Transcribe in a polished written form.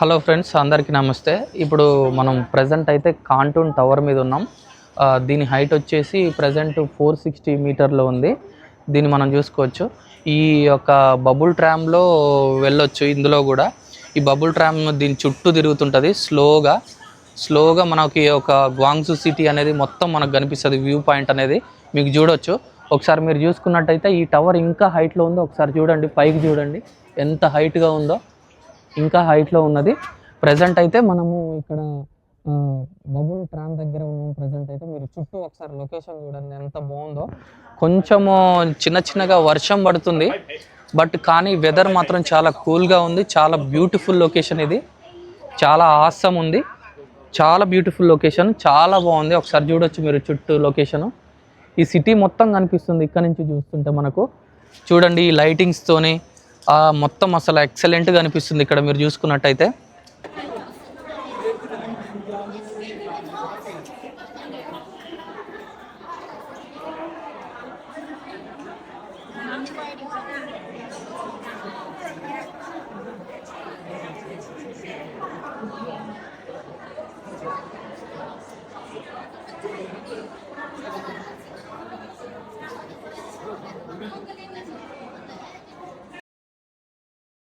Hello friends, అందరికీ నమస్తే. ఇప్పుడు మనం ప్రెజెంట్ అయితే కాంటూన్ టవర్ మీద ఉన్నాం. దీని హైట్ వచ్చేసి ప్రెజెంట్ 460 మీటర్లు ఉంది. దీన్ని మనం చూసుకోవచ్చు. ఈ యొక్క బబుల్ ట్రామ్లో వెళ్ళొచ్చు. ఇందులో కూడా ఈ బబుల్ ట్రామ్ దీని చుట్టూ తిరుగుతుంటుంది. స్లోగా మనకి ఒక గ్వాంగ్జూ సిటీ అనేది మొత్తం మనకు కనిపిస్తుంది. వ్యూ పాయింట్ అనేది మీకు చూడొచ్చు. ఒకసారి మీరు చూసుకున్నట్టయితే ఈ టవర్ ఇంకా హైట్లో ఉందో ఒకసారి చూడండి. పైకి చూడండి ఎంత హైట్గా ఉందో. ఇంకా హైట్లో ఉన్నది. ప్రజెంట్ అయితే మనము ఇక్కడ బబుల్ ట్రామ్ దగ్గర ఉన్నాం. ప్రజెంట్ అయితే మీరు చుట్టూ ఒకసారి లొకేషన్ చూడండి ఎంత బాగుందో. కొంచెము చిన్నగా వర్షం పడుతుంది, బట్ కానీ వెదర్ మాత్రం చాలా కూల్గా ఉంది. చాలా బ్యూటిఫుల్ లొకేషన్ ఇది. చాలా ఆసమ్ ఉంది. చాలా బ్యూటిఫుల్ లొకేషన్, చాలా బాగుంది. ఒకసారి చూడొచ్చు మీరు చుట్టూ లొకేషను. ఈ సిటీ మొత్తం కనిపిస్తుంది ఇక్కడ నుంచి చూస్తుంటే మనకు. చూడండి ఈ లైటింగ్స్తోని మొత్తం అసలు ఎక్సలెంట్గా అనిపిస్తుంది ఇక్కడ మీరు చూసుకున్నట్టయితే.